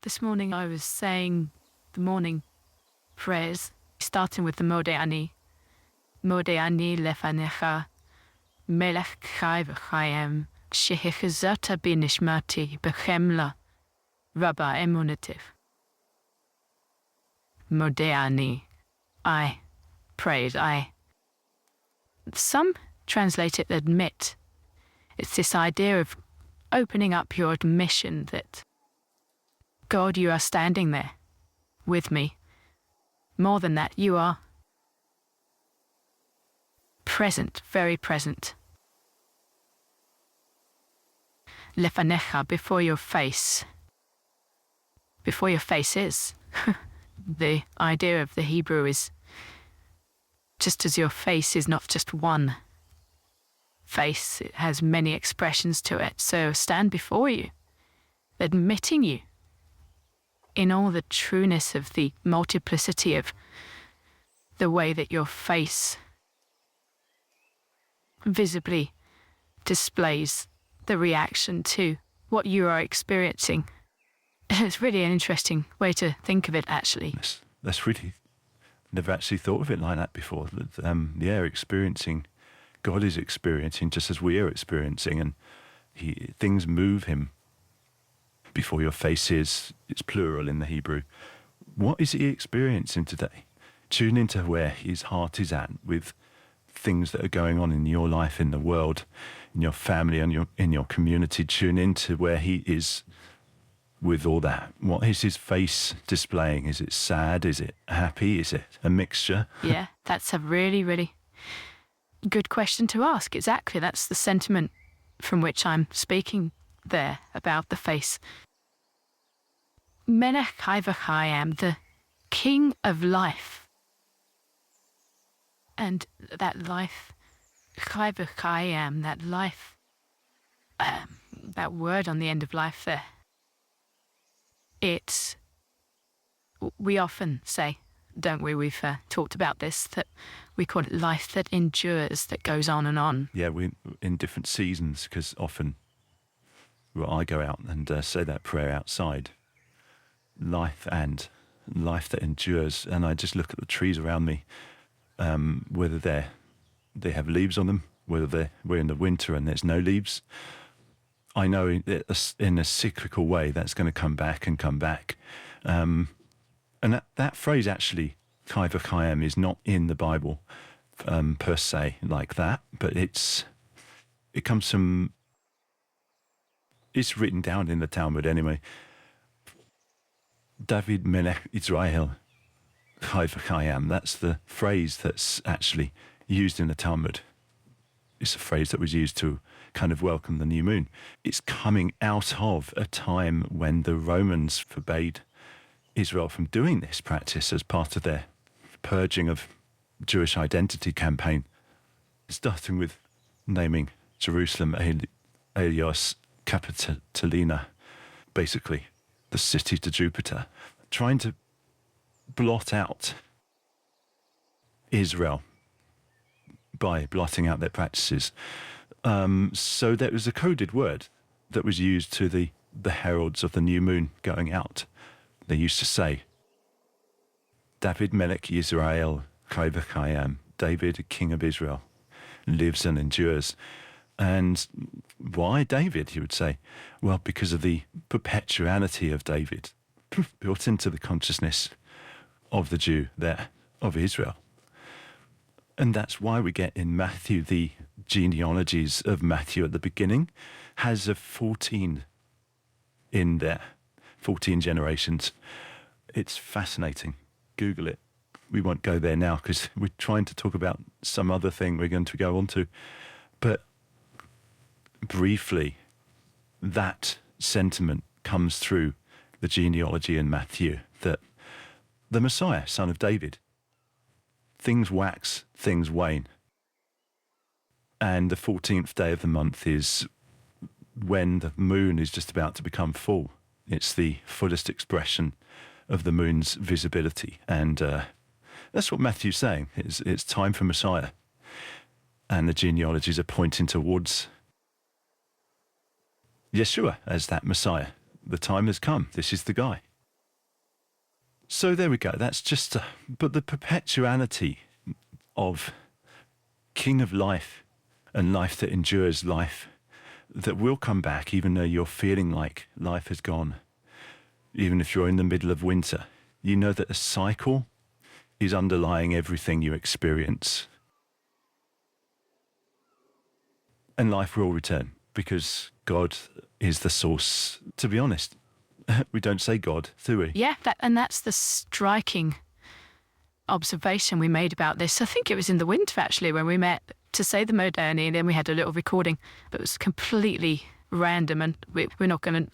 This morning I was saying the morning prayers, starting with the Modeh Ani. Modeh Ani lefanecha, Melech Chai V'Kayam, shehechazata binishmati bechemla, Rabba Emunativ. Modeh Ani, I prayed, Some translate it admit. It's this idea of opening up your admission that God, you are standing there with me. More than that, you are present, very present. Lefanecha, before your face. Before your face is. The idea of the Hebrew is just as your face is not just one face, it has many expressions to it. So stand before you, admitting you in all the trueness of the multiplicity of the way that your face visibly displays the reaction to what you are experiencing. It's really an interesting way to think of it, actually. That's really, never actually thought of it like that before. Experiencing, God is experiencing just as we are experiencing, and things move him. Before your face is, it's plural in the Hebrew. What is he experiencing today? Tune into where his heart is at with things that are going on in your life, in the world, in your family, and in your community. Tune into where he is with all that. What is his face displaying? Is it sad? Is it happy? Is it a mixture? Yeah, that's a really, really good question to ask. Exactly, that's the sentiment from which I'm speaking there about the face. Melech Chai V'Kayam, the King of life. And that life, Chai V'Kayam, that life, that word on the end of life there, we often say, don't we, we've talked about this, that we call it life that endures, that goes on and on. Yeah, we in different seasons, because often I go out and say that prayer outside, life that endures, and I just look at the trees around me, whether they have leaves on them, whether we're in the winter and there's no leaves. I know in a cyclical way that's going to come back and come back. And that phrase actually, Chai V'Kayam, is not in the Bible per se like that, but it comes from, it's written down in the Talmud anyway. David Melech Israel Chai V'Kayam. That's the phrase that's actually used in the Talmud. It's a phrase that was used to kind of welcome the new moon. It's coming out of a time when the Romans forbade Israel from doing this practice as part of their purging of Jewish identity campaign, starting with naming Jerusalem Elios Capitolina, basically the city to Jupiter, trying to blot out Israel by blotting out their practices. So there was a coded word that was used to the heralds of the new moon going out. They used to say, David Melech Yisrael Chai V'Kayam, David, king of Israel, lives and endures. And why David, you would say? Well, because of the perpetuality of David, built into the consciousness of the Jew there, of Israel. And that's why we get in Matthew, the genealogies of Matthew at the beginning has a 14 in there, 14 generations. It's fascinating. Google it. We won't go there now because we're trying to talk about some other thing we're going to go on to. But briefly, that sentiment comes through the genealogy in Matthew, that the Messiah, son of David, things wax, things wane. And the 14th day of the month is when the moon is just about to become full. It's the fullest expression of the moon's visibility. And that's what Matthew's saying. It's time for Messiah. And the genealogies are pointing towards Yeshua as that Messiah. The time has come. This is the guy. So there we go. That's just, but the perpetuality of King of life and life that endures, life that will come back even though you're feeling like life has gone. Even if you're in the middle of winter, you know that a cycle is underlying everything you experience. And life will return because God is the source. To be honest, we don't say God, do we? Yeah, that's the striking observation we made about this. I think it was in the winter, actually, when we met to say the Modeh Ani, and then we had a little recording, but it was completely random, and we're not going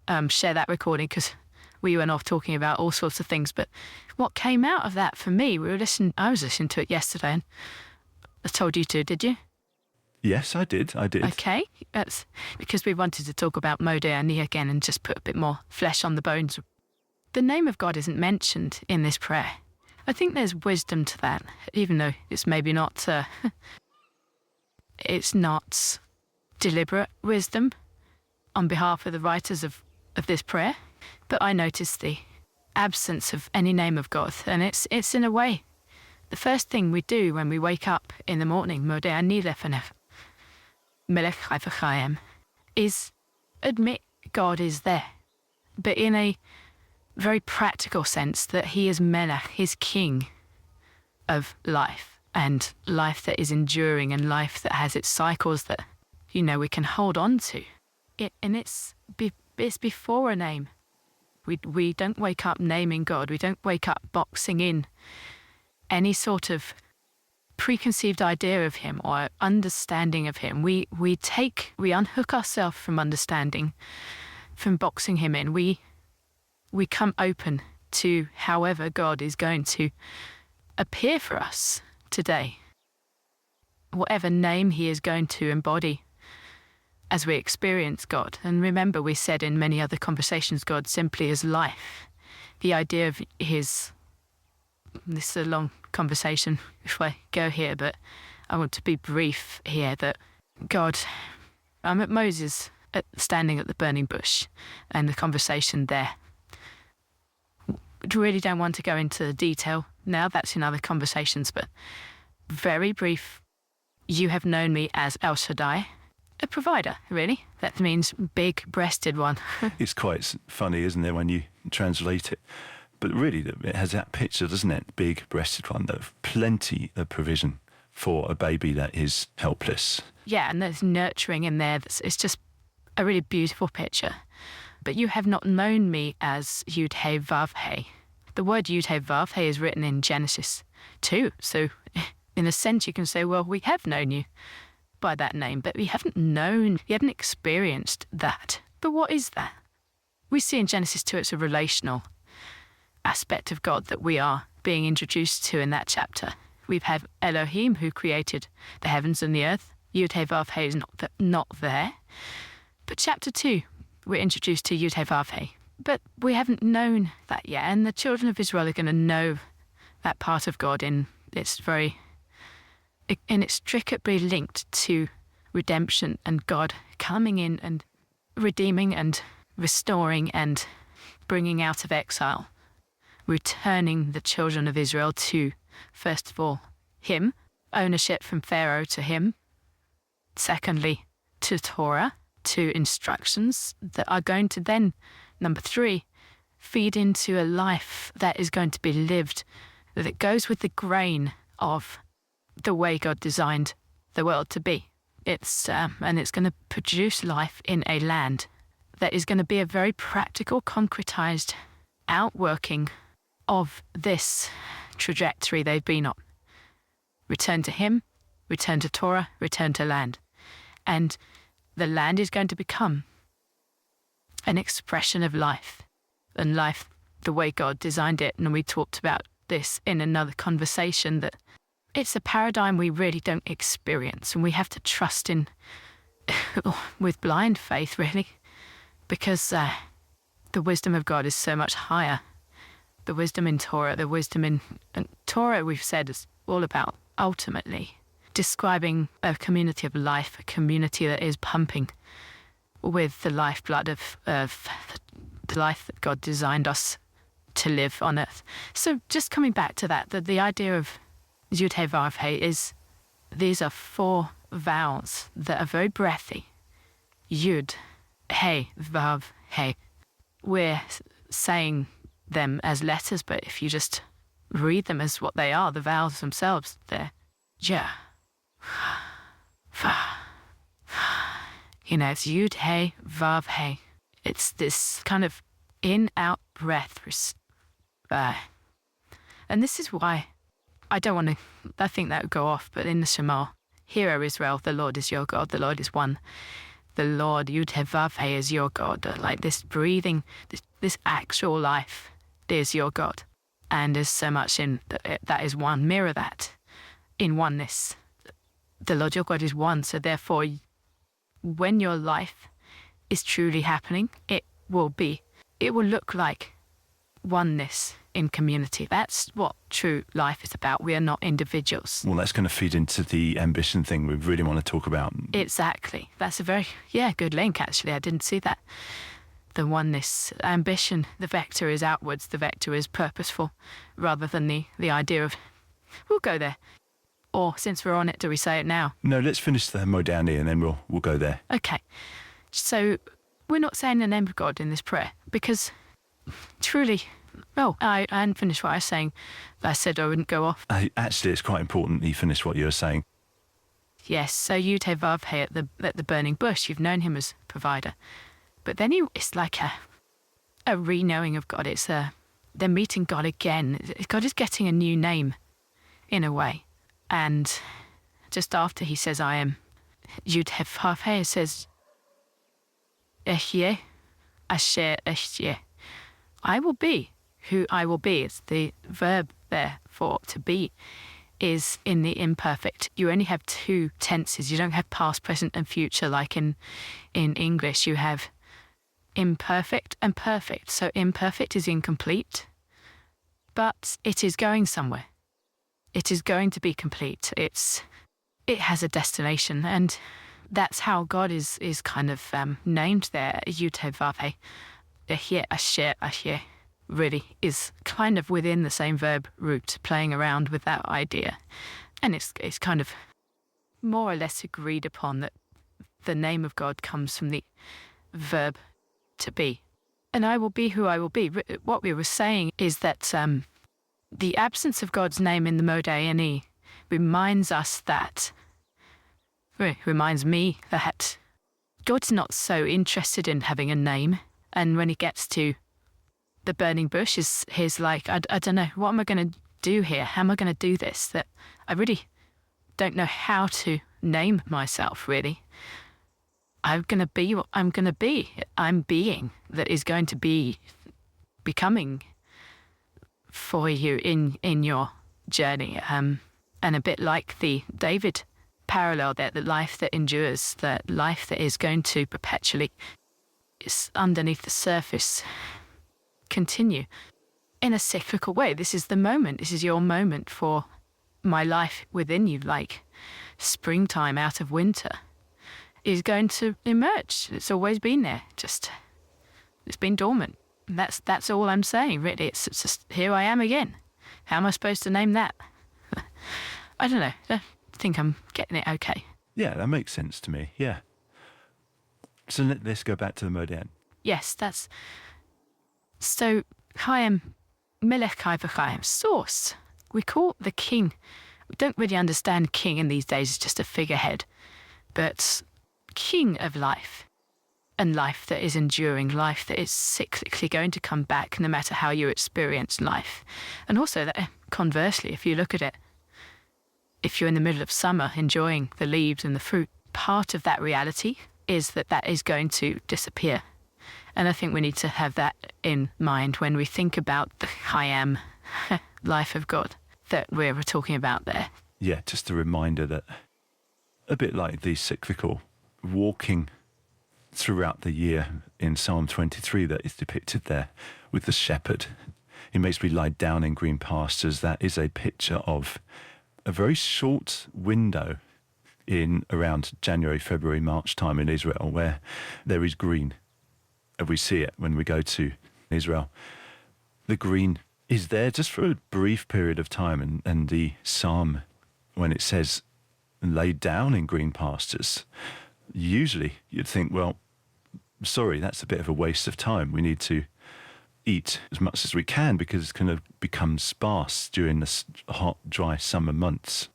to share that recording because we went off talking about all sorts of things. But what came out of that for me, I was listening to it yesterday, and I told you to, did you? Yes, I did. Okay, that's because we wanted to talk about Modeh Ani again and just put a bit more flesh on the bones. The name of God isn't mentioned in this prayer. I think there's wisdom to that, even though it's maybe not, it's not deliberate wisdom on behalf of the writers of this prayer. But I noticed the absence of any name of God, and it's in a way the first thing we do when we wake up in the morning, Modeh Ani lefanech, Melech Chai V'Kayam, is admit God is there, but in a very practical sense that he is Melech, he's king of life, and life that is enduring, and life that has its cycles that, we can hold on to. And it's before a name. We don't wake up naming God. We don't wake up boxing in any sort of preconceived idea of him or understanding of him. We unhook ourselves from understanding, from boxing him in. We come open to however God is going to appear for us today, whatever name he is going to embody as we experience God. And remember, we said in many other conversations, God simply is life. The idea of this is a long conversation if I go here, but I want to be brief here, that God, I'm at Moses standing at the burning bush and the conversation there. Really don't want to go into the detail now, that's in other conversations, but very brief. You have known me as El Shaddai, a provider, really. That means big-breasted one. It's quite funny, isn't it, when you translate it? But really, it has that picture, doesn't it? Big-breasted one, that plenty of provision for a baby that is helpless. Yeah, and there's nurturing in there. It's just a really beautiful picture. But you have not known me as Yud-He Vav-He. The word Yud-He Vav-He is written in Genesis 2. So in a sense, you can say, well, we have known you by that name, but we haven't experienced that. But what is that? We see in Genesis 2, it's a relational aspect of God that we are being introduced to in that chapter. We've had Elohim, who created the heavens and the earth. Yud-He Vav-He is not there. But chapter 2, we're introduced to Yud-He Vav-He. But we haven't known that yet, and the children of Israel are going to know that part of God it's inextricably linked to redemption and God coming in and redeeming and restoring and bringing out of exile, returning the children of Israel to, first of all, him, ownership from Pharaoh to him, secondly, to Torah, to instructions that are going to then, number 3, feed into a life that is going to be lived, that it goes with the grain of the way God designed the world to be. And it's going to produce life in a land that is going to be a very practical, concretized outworking of this trajectory they've been on. Return to him, return to Torah, return to land. And the land is going to become an expression of life, and life the way God designed it. And we talked about this in another conversation, that it's a paradigm we really don't experience, and we have to trust in with blind faith, really, because the wisdom of God is so much higher. The wisdom in Torah, the wisdom in Torah, we've said, is all about ultimately describing a community of life, a community that is pumping with the lifeblood of the life that God designed us to live on earth. So just coming back to that, the idea of Yud He Vav He is these are 4 vowels that are very breathy. Yud, He, Vav, He. We're saying them as letters, but if you just read them as what they are, the vowels themselves, they're Ja, Fa. You know, it's Yud, He, Vav, He. It's this kind of in-out breath. And this is why I don't want to, I think that would go off, but in the Shema, Hear, O Israel, the Lord is your God, the Lord is one. The Lord, Yud He Vav He, is your God. Like this breathing, this actual life is your God. And there's so much in that is one. Mirror that in oneness. The Lord your God is one, so therefore, when your life is truly happening, it will look like oneness in community. That's what true life is about. We are not individuals. Well, that's going to feed into the ambition thing we really want to talk about. Exactly. That's a very, good link, actually. I didn't see that. The oneness, ambition, the vector is outwards, the vector is purposeful, rather than the idea of, we'll go there. Or, since we're on it, do we say it now? No, let's finish the Modeh Ani and then we'll go there. Okay. So, we're not saying the name of God in this prayer, because truly, I hadn't finished what I was saying. I said I wouldn't go off. Actually, it's quite important that you finish what you were saying. Yes, so Yud He Vav He at the burning bush, you've known him as provider. But then it's like a re-knowing of God. It's they're meeting God again. God is getting a new name, in a way. And just after he says, I am Yud He Vav He, it says, Ehyeh, Asher Ehyeh. I will be who I will be. It's the verb there for to be is in the imperfect. You only have 2 tenses. You don't have past, present and future like in English. You have imperfect and perfect. So imperfect is incomplete, but it is going somewhere. It is going to be complete. It has a destination, and that's how God is kind of named there. Yud He Vav He. Ehyeh, Asher, Ehyeh really is kind of within the same verb root, playing around with that idea. And it's kind of more or less agreed upon that the name of God comes from the verb to be. And I will be who I will be. What we were saying is that the absence of God's name in the Modeh Ani reminds me that God's not so interested in having a name. And when he gets to the burning bush, he's like, I don't know, what am I going to do here? How am I going to do this? That I really don't know how to name myself, really. I'm going to be what I'm going to be. I'm being that is going to be becoming for you in your journey. And a bit like the David parallel there, the life that endures, the life that is going to perpetually is underneath the surface continue in a cyclical way. This is the moment. This is your moment for my life within you, like springtime out of winter is going to emerge. It's always been there. Just it's been dormant. And that's all I'm saying, really. It's just here I am again. How am I supposed to name that? I don't know. I think I'm getting it okay. Yeah, that makes sense to me. Yeah. So let's go back to the Modeh Ani. Yes, that's... So, Chayam, Melech Chai V'Kayam, source. We call the king. We don't really understand king in these days as just a figurehead. But king of life. And life that is enduring, life that is cyclically going to come back no matter how you experience life. And also that, conversely, if you look at it, if you're in the middle of summer enjoying the leaves and the fruit, part of that reality is that is going to disappear. And I think we need to have that in mind when we think about the Chayam life of God that we were talking about there. Yeah, just a reminder that a bit like the cyclical walking throughout the year in Psalm 23 that is depicted there with the shepherd. He makes me lie down in green pastures. That is a picture of a very short window in around January, February, March time in Israel where there is green. And we see it when we go to Israel. the green is there just for a brief period of time. And the psalm, when it says laid down in green pastures, usually you'd think, well, sorry, that's a bit of a waste of time. We need to eat as much as we can because it's going to become sparse during the hot, dry summer months.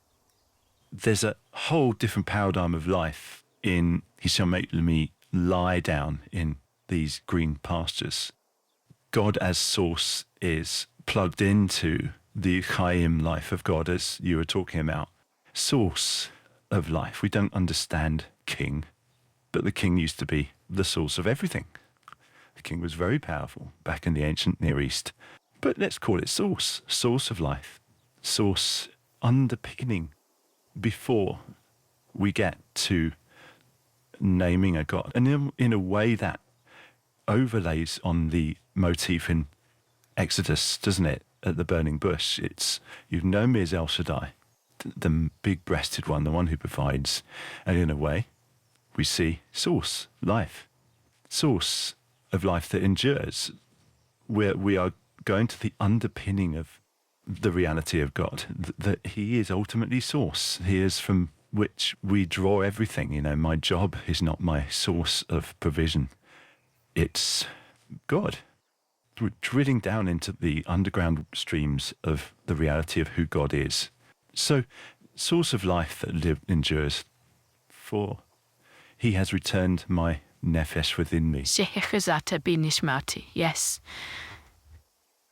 There's a whole different paradigm of life in he shall make me lie down in these green pastures. God as source is plugged into the Chaim life of God, as you were talking about. Source of life. We don't understand king, but the king used to be the source of everything. The king was very powerful back in the ancient Near East. But let's call it source. Source of life. Source underpinning before we get to naming a God. And in a way that overlays on the motif in Exodus, doesn't it? At the burning bush. It's, you've known me as El Shaddai, the big-breasted one, the one who provides. And in a way, we see source, life. Source of life that endures, where we are going to the underpinning of the reality of God, that he is ultimately source. He is from which we draw everything. You know, my job is not my source of provision. It's God. We're drilling down into the underground streams of the reality of who God is. So, source of life that endures. For he has returned my nephesh within me. Shehechazata binishmati, yes.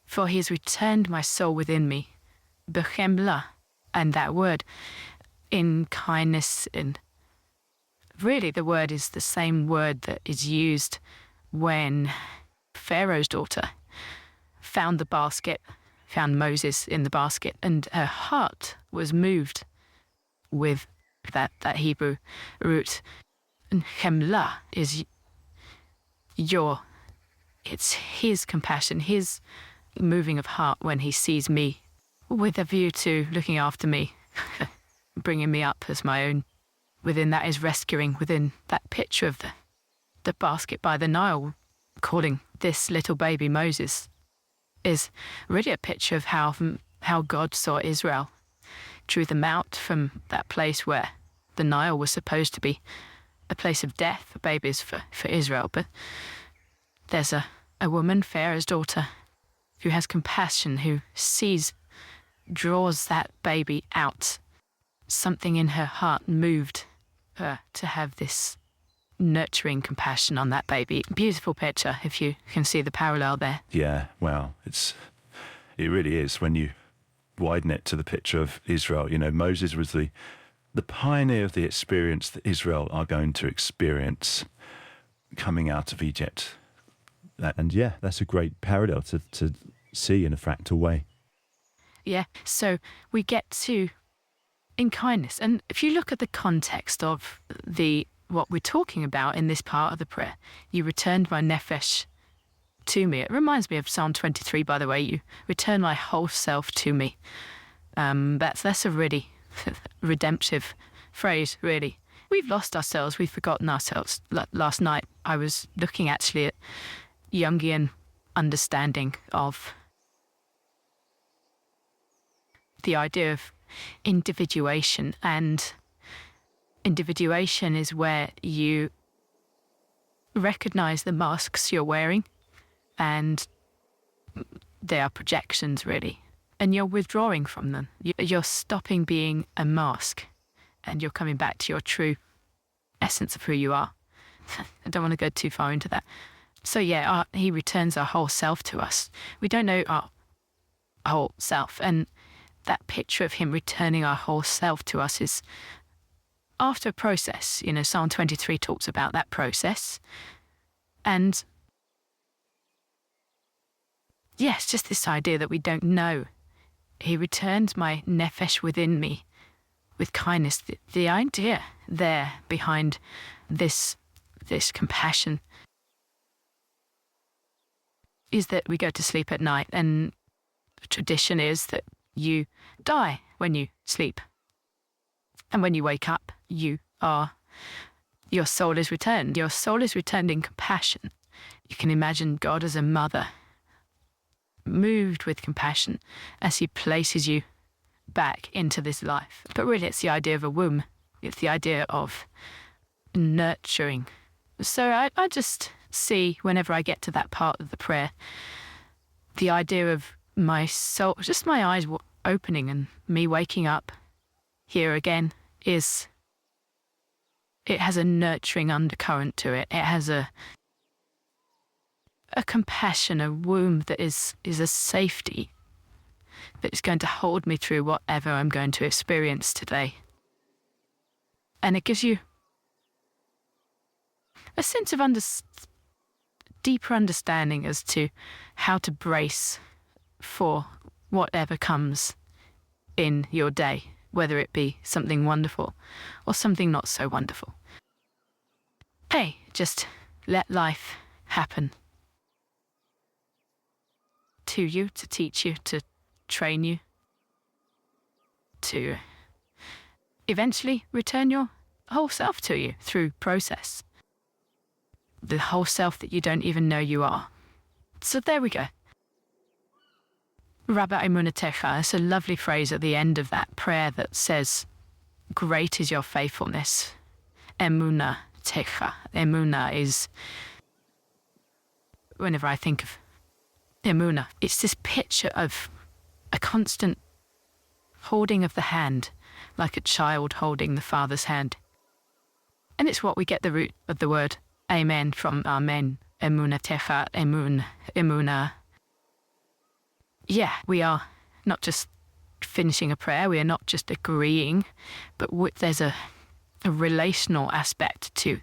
For he has returned my soul within me. Bechemla, and that word, in kindness, and really the word is the same word that is used when Pharaoh's daughter found the basket, found Moses in the basket, and her heart was moved with that Hebrew root. And chemla is it's his compassion, his moving of heart when he sees me with a view to looking after me, bringing me up as my own. Within that is rescuing, within that picture of the basket by the Nile, calling this little baby Moses, is really a picture of how God saw Israel. Drew them out from that place where the Nile was supposed to be a place of death for babies for Israel. But there's a woman, Pharaoh's daughter, who has compassion, who draws that baby out. Something in her heart moved her to have this nurturing compassion on that baby. Beautiful picture, if you can see the parallel there. Yeah, wow. It really is when you widen it to the picture of Israel. You know, Moses was the pioneer of the experience that Israel are going to experience coming out of Egypt. And yeah, that's a great parallel to see in a fractal way. Yeah, so we get to, in kindness, and if you look at the context of what we're talking about in this part of the prayer, you returned my nephesh to me. It reminds me of Psalm 23, by the way. You return my whole self to me. That's a really redemptive phrase, really. We've lost ourselves. We've forgotten ourselves. Last night, I was looking actually at Jungian understanding of the idea of individuation. And individuation is where you recognize the masks you're wearing, and they are projections, really. And you're withdrawing from them. You're stopping being a mask, and you're coming back to your true essence of who you are. I don't want to go too far into that. So yeah, he returns our whole self to us. We don't know our whole self, and that picture of him returning our whole self to us is after a process. You know, Psalm 23 talks about that process. And yes, just this idea that we don't know. He returned my nephesh within me with kindness. The idea there behind this compassion is that we go to sleep at night, and the tradition is that you die when you sleep. And when you wake up, your soul is returned. Your soul is returned in compassion. You can imagine God as a mother moved with compassion as he places you back into this life. But really, it's the idea of a womb. It's the idea of nurturing. So I just see, whenever I get to that part of the prayer, the idea of my soul, just my eyes opening and me waking up here again it has a nurturing undercurrent to it. It has a compassion, a womb that is a safety that is going to hold me through whatever I'm going to experience today. And it gives you a sense of deeper understanding as to how to brace for whatever comes in your day, whether it be something wonderful or something not so wonderful. Hey, just let life happen to you, to teach you, to train you, to eventually return your whole self to you through process. The whole self that you don't even know you are. So there we go. Rabbi Emunah, it's a lovely phrase at the end of that prayer that says, great is your faithfulness. Emunah techa. Emunah is, whenever I think of Emunah, it's this picture of a constant holding of the hand, like a child holding the father's hand. And it's what we get the root of the word amen from amen. Emunah techa, emunah. Yeah, we are not just finishing a prayer, we are not just agreeing, but there's a relational aspect to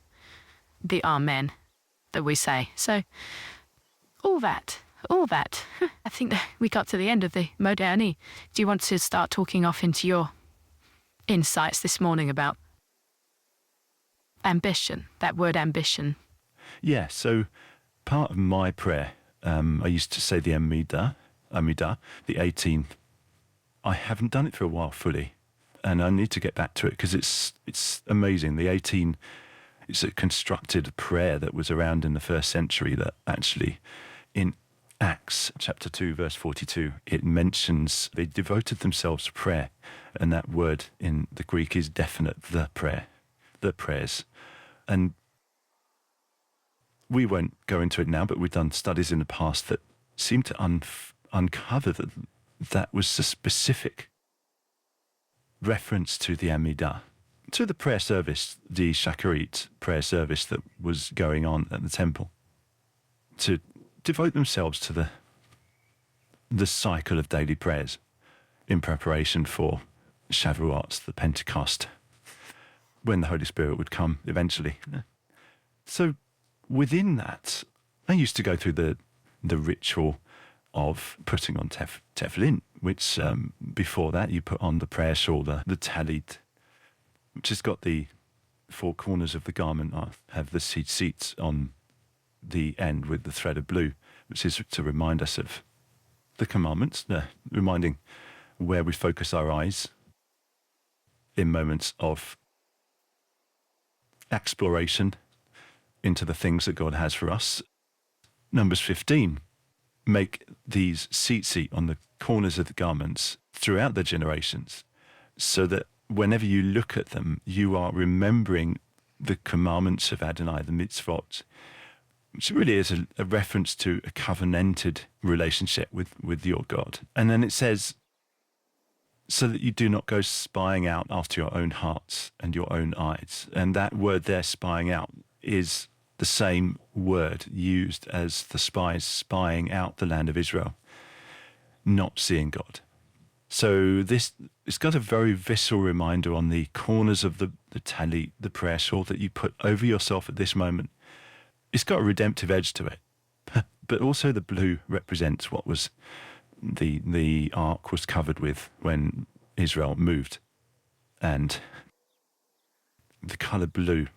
the amen that we say. So all that, I think that we got to the end of the Modeh Ani. Do you want to start talking off into your insights this morning about ambition, that word ambition? Yeah, so part of my prayer, I used to say the Amida, the 18. I haven't done it for a while fully, and I need to get back to it because it's amazing. The 18, it's a constructed prayer that was around in the first century that actually in Acts chapter 2 verse 42, it mentions they devoted themselves to prayer, and that word in the Greek is definite, the prayers. And we won't go into it now, but we've done studies in the past that seem to uncover that was a specific reference to the Amida, to the prayer service, the Shacharit prayer service that was going on at the temple, to devote themselves to the cycle of daily prayers in preparation for Shavuot, the Pentecost, when the Holy Spirit would come eventually. So within that, I used to go through the ritual of putting on tefillin, which before that you put on the prayer shawl, the Tallit, which has got the four corners of the garment have the Tzitzit on the end with the thread of blue, which is to remind us of the commandments, reminding where we focus our eyes in moments of exploration into the things that God has for us. Numbers 15, make these tzitzit on the corners of the garments throughout the generations, so that whenever you look at them, you are remembering the commandments of Adonai, the mitzvot, which really is a reference to a covenanted relationship with your God. And then it says, so that you do not go spying out after your own hearts and your own eyes. And that word there, spying out, is the same word used as the spies spying out the land of Israel, not seeing God. So it's got a very visceral reminder on the corners of the Tallit, the prayer shawl that you put over yourself at this moment. It's got a redemptive edge to it, but also the blue represents what was the ark was covered with when Israel moved, and the colour blue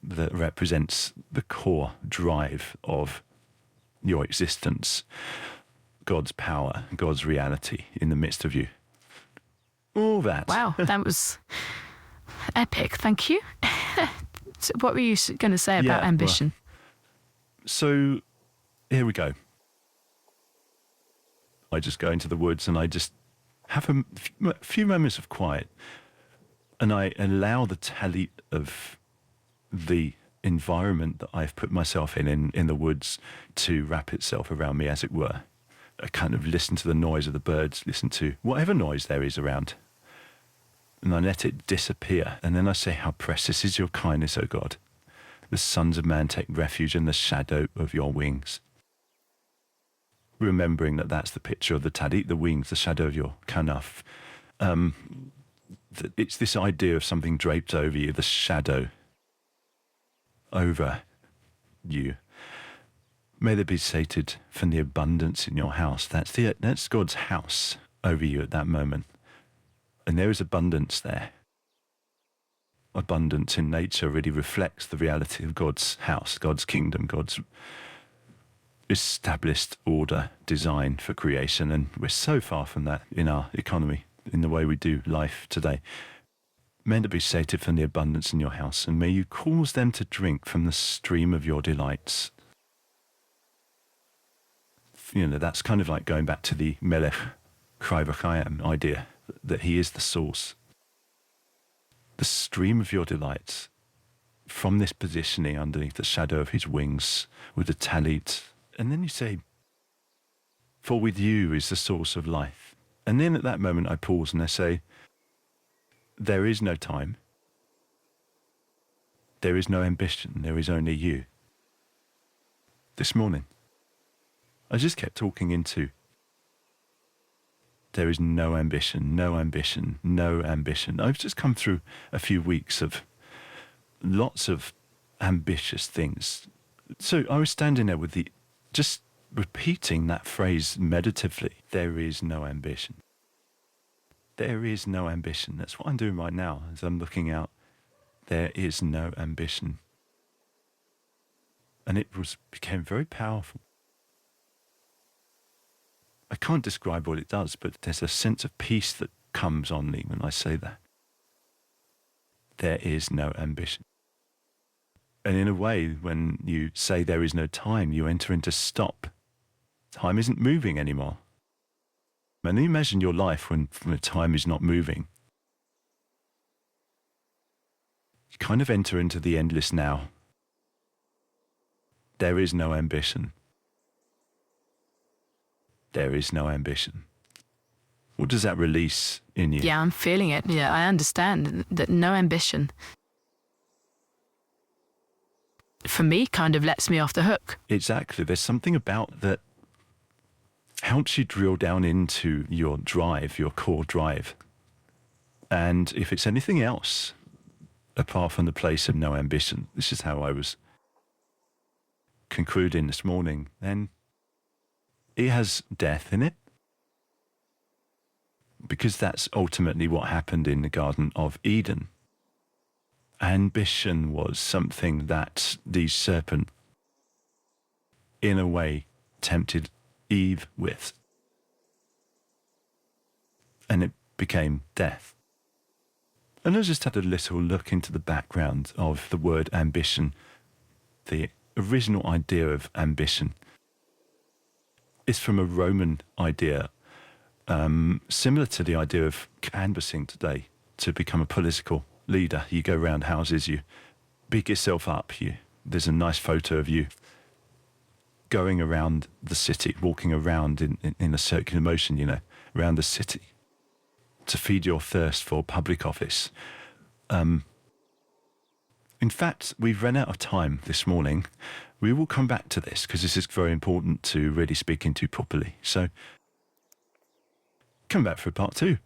that represents the core drive of your existence, God's power, God's reality in the midst of you. All that. Wow, that was epic. Thank you. So what were you going to say about ambition? Well, so here we go. I just go into the woods and I just have a few moments of quiet, and I allow the Tallit of the environment that I've put myself in the woods to wrap itself around me, as it were. I kind of listen to the noise of the birds, listen to whatever noise there is around, and I let it disappear. And then I say, how precious is your kindness, O God. The sons of man take refuge in the shadow of your wings. Remembering that that's the picture of the Tallit, the wings, the shadow of your kanaf. It's this idea of something draped over you, the shadow over you. May there be sated from the abundance in your house. That's God's house over you at that moment. And there is abundance there. Abundance in nature really reflects the reality of God's house, God's kingdom, God's established order, design for creation. And we're so far from that in our economy, in the way we do life today. May there be sated from the abundance in your house, and may you cause them to drink from the stream of your delights. That's kind of like going back to the Melech Chai V'Kayam idea, that he is the source. The stream of your delights, from this positioning underneath the shadow of his wings with the Tallit. And then you say, for with you is the source of life. And then at that moment I pause and I say, there is no time. There is no ambition. There is only you. This morning, I just kept talking into, there is no ambition, no ambition, no ambition. I've just come through a few weeks of lots of ambitious things. So I was standing there with just repeating that phrase meditatively. There is no ambition. There is no ambition. That's what I'm doing right now as I'm looking out. There is no ambition. And it became very powerful. I can't describe what it does, but there's a sense of peace that comes on me when I say that. There is no ambition. And in a way, when you say there is no time, you enter into stop. Time isn't moving anymore. And then you imagine your life when time is not moving. You kind of enter into the endless now. There is no ambition. There is no ambition. What does that release in you? Yeah, I'm feeling it. Yeah, I understand that no ambition, for me, kind of lets me off the hook. Exactly. There's something about that helps you drill down into your drive, your core drive. And if it's anything else, apart from the place of no ambition, this is how I was concluding this morning, then it has death in it. Because that's ultimately what happened in the Garden of Eden. Ambition was something that the serpent, in a way, tempted Eve with. And it became death. And I just had a little look into the background of the word ambition. The original idea of ambition is from a Roman idea, similar to the idea of canvassing today to become a political leader. You go around houses, you big yourself up. There's a nice photo of you going around the city, walking around in a circular motion, around the city to feed your thirst for public office. In fact, we've run out of time this morning. We will come back to this because this is very important to really speak into properly. So come back for part 2.